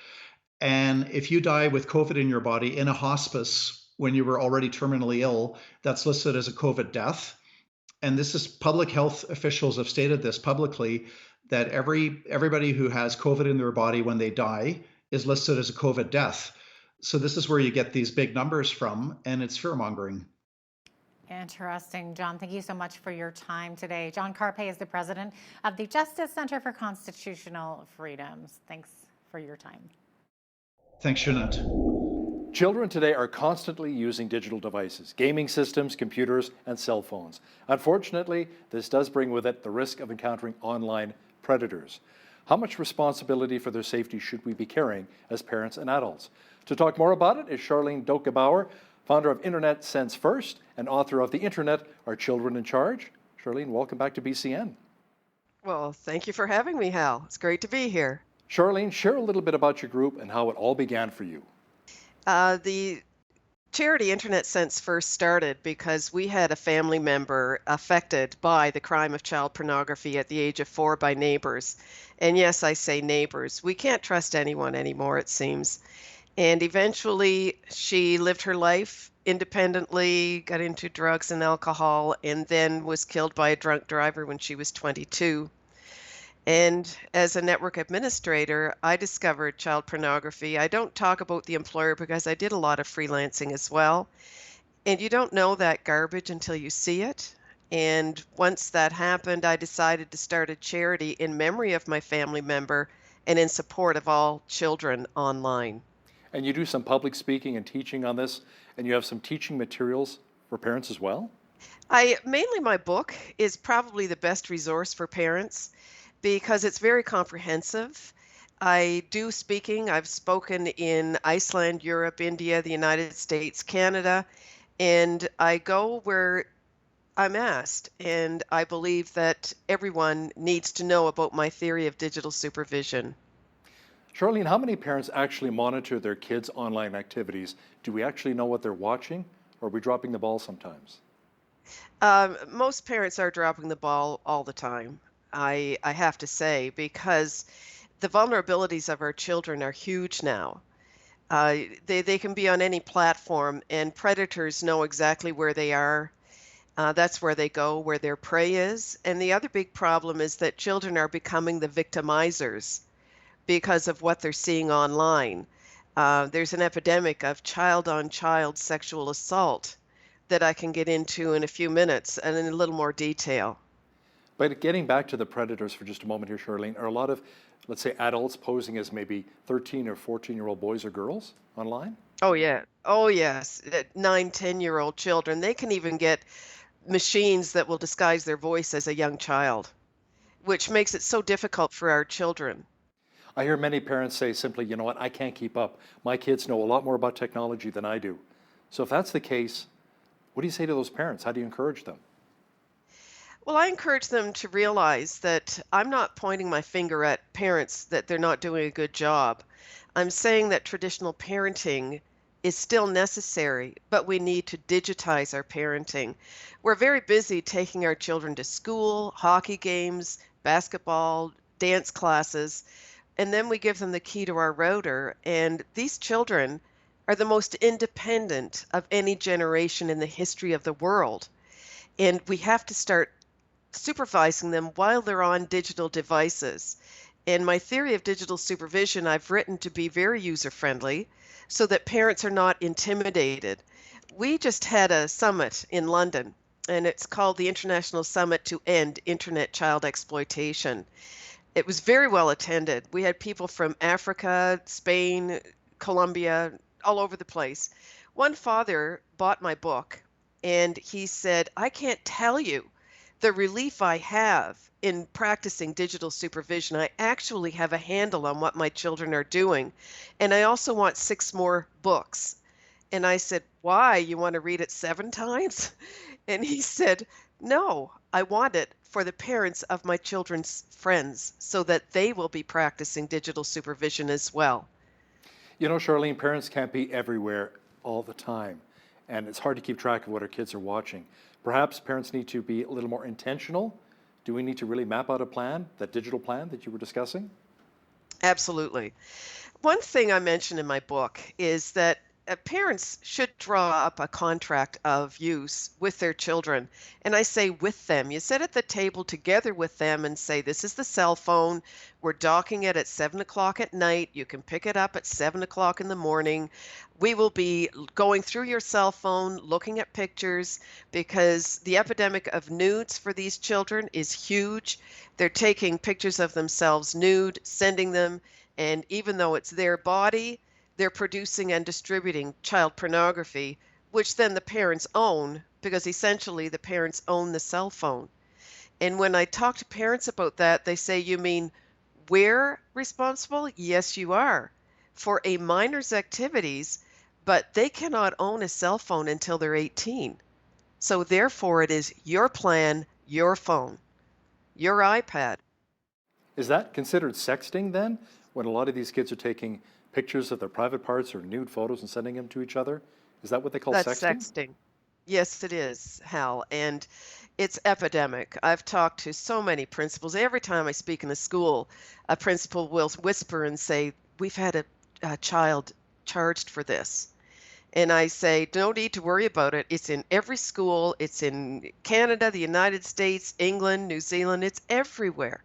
And if you die with COVID in your body in a hospice when you were already terminally ill, that's listed as a COVID death. And this is public health officials have stated this publicly, that everybody who has COVID in their body when they die is listed as a COVID death. So this is where you get these big numbers from, and it's fear mongering. Interesting. John, thank you so much for your time today. John Carpe is the president of the Justice Center for Constitutional Freedoms. Thanks for your time. Thanks, Jeanette. Children today are constantly using digital devices, gaming systems, computers, and cell phones. Unfortunately, this does bring with it the risk of encountering online predators. How much responsibility for their safety should we be carrying as parents and adults? To talk more about it is Charlene Dokebauer, founder of Internet Sense First and author of The Internet, Are Children in Charge? Charlene, welcome back to BCN. Well, thank you for having me, Hal. It's great to be here. Charlene, share a little bit about your group and how it all began for you. The charity Internet Sense First started because we had a family member affected by the crime of child pornography at the age of 4 by neighbors. And yes, I say neighbors. We can't trust anyone anymore, it seems. And eventually she lived her life independently, got into drugs and alcohol, and then was killed by a drunk driver when she was 22. And as a network administrator, I discovered child pornography. I don't talk about the employer because I did a lot of freelancing as well. And you don't know that garbage until you see it. And once that happened, I decided to start a charity in memory of my family member and in support of all children online. And you do some public speaking and teaching on this, and you have some teaching materials for parents as well? Mainly my book is probably the best resource for parents, because it's very comprehensive. I do speaking. I've spoken in Iceland, Europe, India, the United States, Canada, and I go where I'm asked. And I believe that everyone needs to know about my theory of digital supervision. Charlene, how many parents actually monitor their kids' online activities? Do we actually know what they're watching, or are we dropping the ball sometimes? Most parents are dropping the ball all the time. I have to say, because the vulnerabilities of our children are huge now. They can be on any platform, and predators know exactly where they are. That's where they go, where their prey is. And the other big problem is that children are becoming the victimizers because of what they're seeing online. There's an epidemic of child-on-child sexual assault that I can get into in a few minutes and in a little more detail. But getting back to the predators for just a moment here, Charlene, are a lot of, let's say, adults posing as maybe 13 or 14-year-old boys or girls online? Oh, yeah. Oh, yes. 9, 10-year-old children. They can even get machines that will disguise their voice as a young child, which makes it so difficult for our children. I hear many parents say simply, you know what, I can't keep up. My kids know a lot more about technology than I do. So if that's the case, what do you say to those parents? How do you encourage them? Well, I encourage them to realize that I'm not pointing my finger at parents that they're not doing a good job. I'm saying that traditional parenting is still necessary, but we need to digitize our parenting. We're very busy taking our children to school, hockey games, basketball, dance classes, and then we give them the key to our router. And these children are the most independent of any generation in the history of the world. And we have to start supervising them while they're on digital devices. And my theory of digital supervision, I've written to be very user-friendly so that parents are not intimidated. We just had a summit in London, and it's called the International Summit to End Internet Child Exploitation. It was very well attended. We had people from Africa, Spain, Colombia, all over the place. One father bought my book, and he said, I can't tell you the relief I have in practicing digital supervision. I actually have a handle on what my children are doing. And I also want 6 more books. And I said, why? You want to read it 7 times? And he said, No, I want it for the parents of my children's friends so that they will be practicing digital supervision as well. You know, Charlene, parents can't be everywhere all the time, and it's hard to keep track of what our kids are watching. Perhaps parents need to be a little more intentional. Do we need to really map out a plan, that digital plan that you were discussing? Absolutely. One thing I mention in my book is that parents should draw up a contract of use with their children. And I say with them. You sit at the table together with them and say, this is the cell phone. We're docking it at 7 o'clock at night. You can pick it up at 7 o'clock in the morning. We will be going through your cell phone, looking at pictures, because the epidemic of nudes for these children is huge. They're taking pictures of themselves nude, sending them, and even though it's their body, they're producing and distributing child pornography, which then the parents own, because essentially the parents own the cell phone. And when I talk to parents about that, they say, you mean we're responsible? Yes, you are for a minor's activities, but they cannot own a cell phone until they're 18. So therefore, it is your plan, your phone, your iPad. Is that considered sexting then, when a lot of these kids are taking pictures of their private parts or nude photos and sending them to each other? Is that what they call That's sexting? sexting. Yes, it is, Hal. And it's epidemic. I've talked to so many principals. Every time I speak in a school, a principal will whisper and say, we've had a child charged for this. And I say, no need to worry about it. It's in every school. It's in Canada, the United States, England, New Zealand. It's everywhere.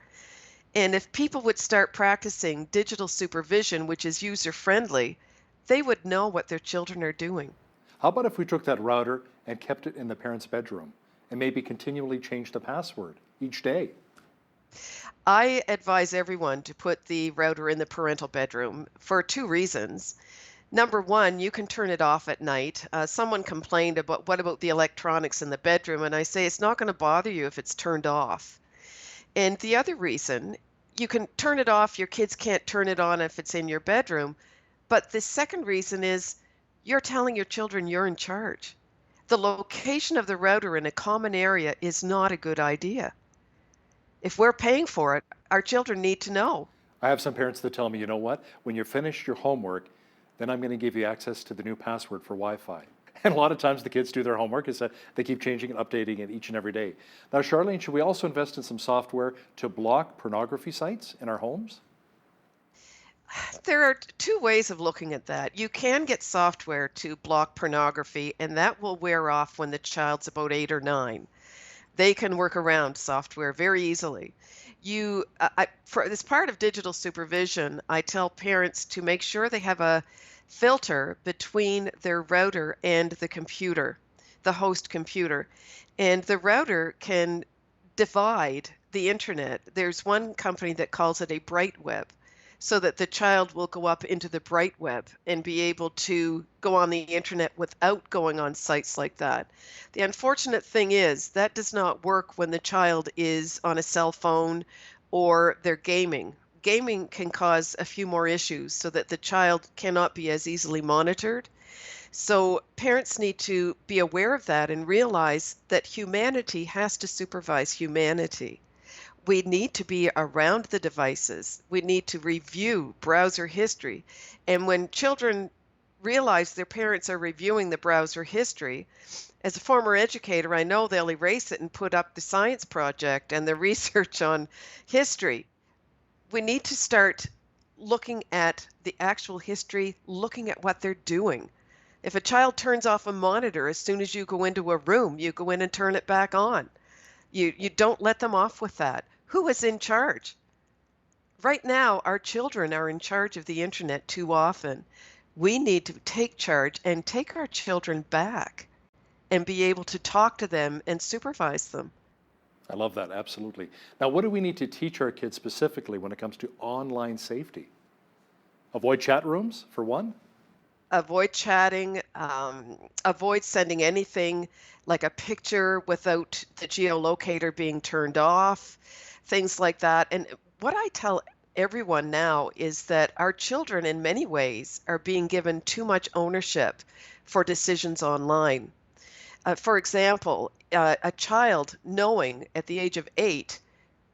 And if people would start practicing digital supervision, which is user-friendly, they would know what their children are doing. How about if we took that router and kept it in the parents' bedroom and maybe continually changed the password each day? I advise everyone to put the router in the parental bedroom for two reasons. Number one, you can turn it off at night. Someone complained about what about the electronics in the bedroom, and I say it's not going to bother you if it's turned off. And the other reason, you can turn it off, your kids can't turn it on if it's in your bedroom. But the second reason is you're telling your children you're in charge. The location of the router in a common area is not a good idea. If we're paying for it, our children need to know. I have some parents that tell me, you know what, when you're finished your homework, then I'm going to give you access to the new password for Wi-Fi. And a lot of times the kids do their homework is that they keep changing and updating it each and every day. Now, Charlene, should we also invest in some software to block pornography sites in our homes? There are two ways of looking at that. You can get software to block pornography, and that will wear off when the child's about 8 or 9. They can work around software very easily. For as part of digital supervision, I tell parents to make sure they have a filter between their router and the computer, the host computer. And the router can divide the internet. There's one company that calls it a bright web, so that the child will go up into the bright web and be able to go on the internet without going on sites like that. The unfortunate thing is that does not work when the child is on a cell phone or they're gaming. Gaming can cause a few more issues so that the child cannot be as easily monitored. So parents need to be aware of that and realize that humanity has to supervise humanity. We need to be around the devices. We need to review browser history. And when children realize their parents are reviewing the browser history, as a former educator, I know they'll erase it and put up the science project and the research on history. We need to start looking at the actual history, looking at what they're doing. If a child turns off a monitor, as soon as you go into a room, you go in and turn it back on. You don't let them off with that. Who is in charge? Right now, our children are in charge of the internet too often. We need to take charge and take our children back and be able to talk to them and supervise them. I love that, absolutely. Now, what do we need to teach our kids specifically when it comes to online safety? Avoid chat rooms, for one? Avoid chatting, avoid sending anything like a picture without the geolocator being turned off, things like that. And what I tell everyone now is that our children, in many ways, are being given too much ownership for decisions online. For example, a child knowing at the age of 8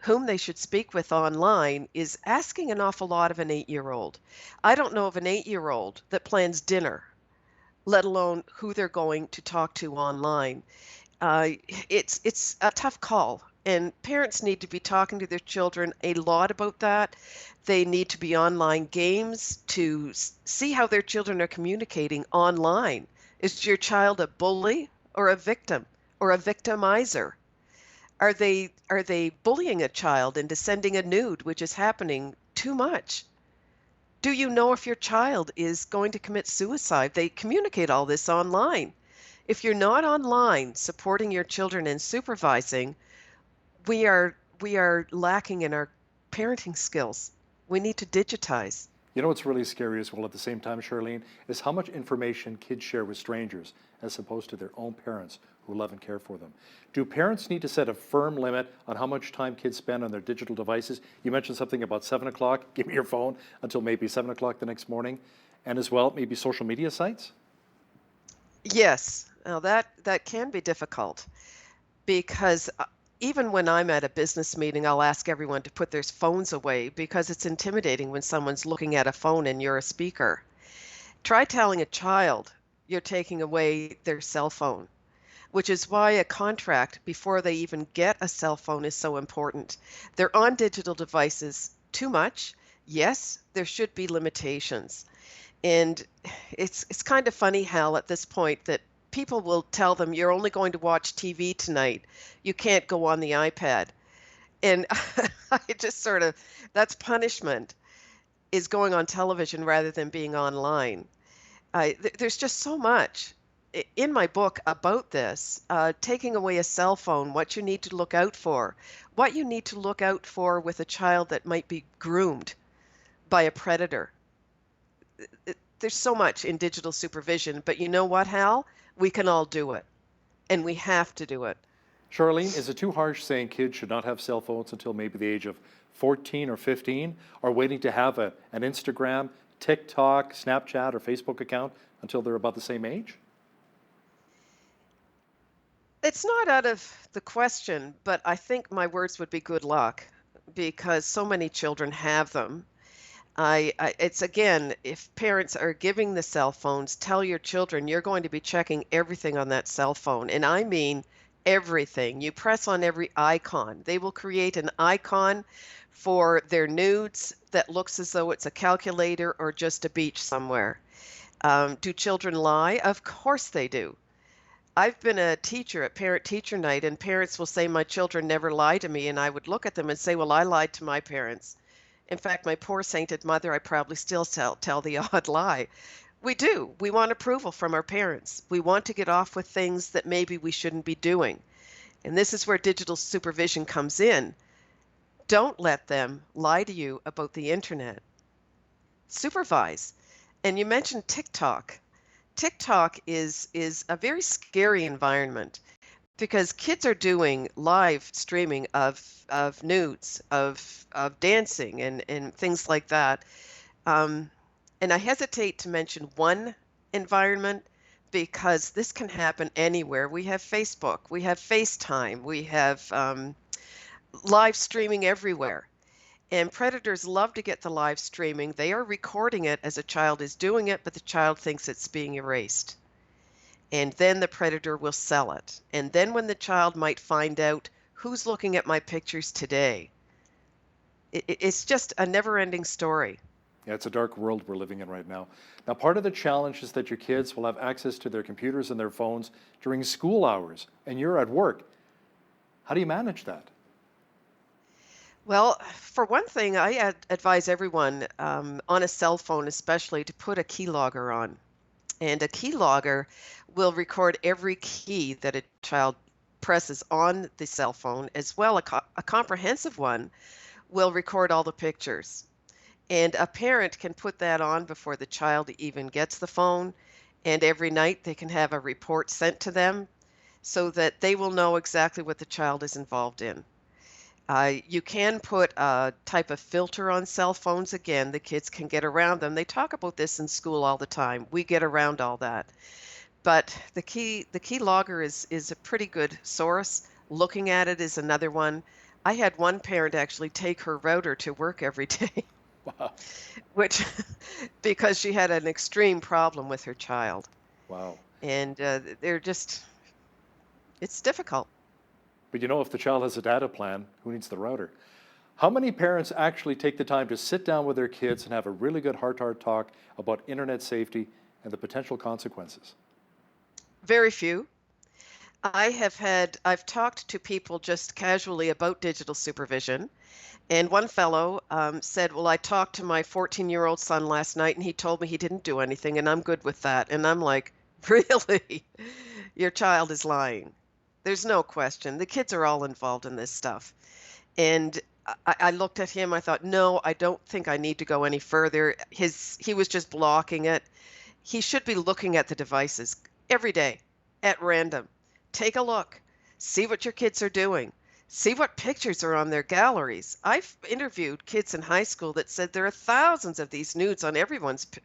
whom they should speak with online is asking an awful lot of an 8-year-old. I don't know of an 8-year-old that plans dinner, let alone who they're going to talk to online. It's a tough call, and parents need to be talking to their children a lot about that. They need to be online games to see how their children are communicating online. Is your child a bully or a victim or a victimizer? Are they bullying a child into sending a nude, which is happening too much? Do you know if your child is going to commit suicide? They communicate all this online. If you're not online supporting your children and supervising, we are lacking in our parenting skills. We need to digitize. You know what's really scary as well at the same time, Charlene, is how much information kids share with strangers as opposed to their own parents who love and care for them. Do parents need to set a firm limit on how much time kids spend on their digital devices? You mentioned something about 7 o'clock, give me your phone until maybe 7 o'clock the next morning, and as well, maybe social media sites? Yes, now that can be difficult because even when I'm at a business meeting, I'll ask everyone to put their phones away because it's intimidating when someone's looking at a phone and you're a speaker. Try telling a child you're taking away their cell phone, which is why a contract before they even get a cell phone is so important. They're on digital devices too much. Yes, there should be limitations. And it's kind of funny, Hal, at this point that people will tell them you're only going to watch TV tonight. You can't go on the iPad. And I just sort of, that's punishment, is going on television rather than being online. There's just so much in my book about this, taking away a cell phone, what you need to look out for, what you need to look out for with a child that might be groomed by a predator. There's so much in digital supervision, but you know what, Hal? We can all do it, and we have to do it. Charlene, is it too harsh saying kids should not have cell phones until maybe the age of 14 or 15, or waiting to have an Instagram, TikTok, Snapchat, or Facebook account until they're about the same age? It's not out of the question, but I think my words would be good luck because so many children have them. It's again, if parents are giving the cell phones, tell your children you're going to be checking everything on that cell phone. And I mean everything. You press on every icon. They will create an icon for their nudes that looks as though it's a calculator or just a beach somewhere. Do children lie? Of course they do. I've been a teacher at parent-teacher night, and parents will say, my children never lie to me. And I would look at them and say, well, I lied to my parents. In fact, my poor sainted mother, I probably still tell the odd lie. We do. We want approval from our parents. We want to get off with things that maybe we shouldn't be doing. And this is where digital supervision comes in. Don't let them lie to you about the internet. Supervise. And you mentioned TikTok. TikTok is a very scary environment because kids are doing live streaming of nudes, of dancing and things like that. And I hesitate to mention one environment because this can happen anywhere. We have Facebook, we have FaceTime, we have live streaming everywhere. And predators love to get the live streaming. They are recording it as a child is doing it, but the child thinks it's being erased. And then the predator will sell it. And then when the child might find out who's looking at my pictures today, it's just a never-ending story. Yeah, it's a dark world we're living in right now. Now, part of the challenge is that your kids will have access to their computers and their phones during school hours, and you're at work. How do you manage that? Well, for one thing, I advise everyone on a cell phone especially to put a keylogger on. And a keylogger will record every key that a child presses on the cell phone, as well a comprehensive one will record all the pictures. And a parent can put that on before the child even gets the phone, and every night they can have a report sent to them so that they will know exactly what the child is involved in. You can put a type of filter on cell phones. Again, the kids can get around them. They talk about this in school all the time. We get around all that. But the key logger is a pretty good source. Looking at it is another one. I had one parent actually take her router to work every day, Wow. which because she had an extreme problem with her child. Wow. And it's difficult. But if the child has a data plan, who needs the router? How many parents actually take the time to sit down with their kids and have a really good heart-to-heart talk about internet safety and the potential consequences? Very few. I've talked to people just casually about digital supervision. And one fellow said, well, I talked to my 14-year-old son last night and he told me he didn't do anything and I'm good with that. And I'm like, really? Your child is lying. There's no question. The kids are all involved in this stuff. And I looked at him, I thought, no, I don't think I need to go any further. He was just blocking it. He should be looking at the devices every day at random. Take a look. See what your kids are doing. See what pictures are on their galleries. I've interviewed kids in high school that said there are thousands of these nudes on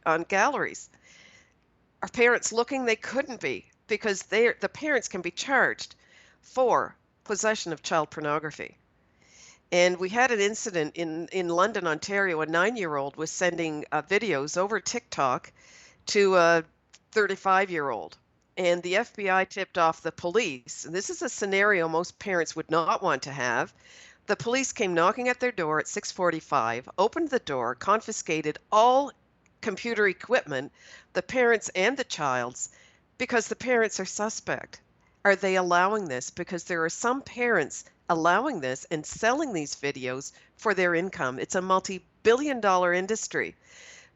on galleries. Are parents looking? They couldn't be, because the parents can be charged for possession of child pornography. And we had an incident in London, Ontario. A 9-year-old was sending videos over TikTok to a 35-year-old. And the FBI tipped off the police. And this is a scenario most parents would not want to have. The police came knocking at their door at 6:45, opened the door, confiscated all computer equipment, the parents and the child's, because the parents are suspect. Are they allowing this? Because there are some parents allowing this and selling these videos for their income. It's a multi-billion-dollar industry.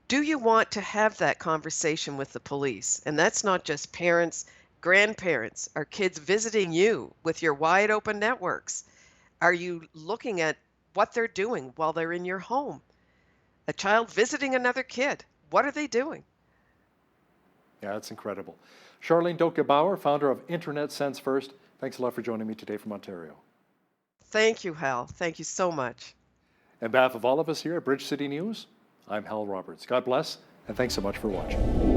Do you want to have that conversation with the police? And that's not just parents, grandparents. Are kids visiting you with your wide open networks? Are you looking at what they're doing while they're in your home? A child visiting another kid. What are they doing? Yeah, that's incredible. Charlene Doka-Bauer, founder of Internet Sense First. Thanks a lot for joining me today from Ontario. Thank you, Hal. Thank you so much. On behalf of all of us here at Bridge City News, I'm Hal Roberts. God bless, and thanks so much for watching.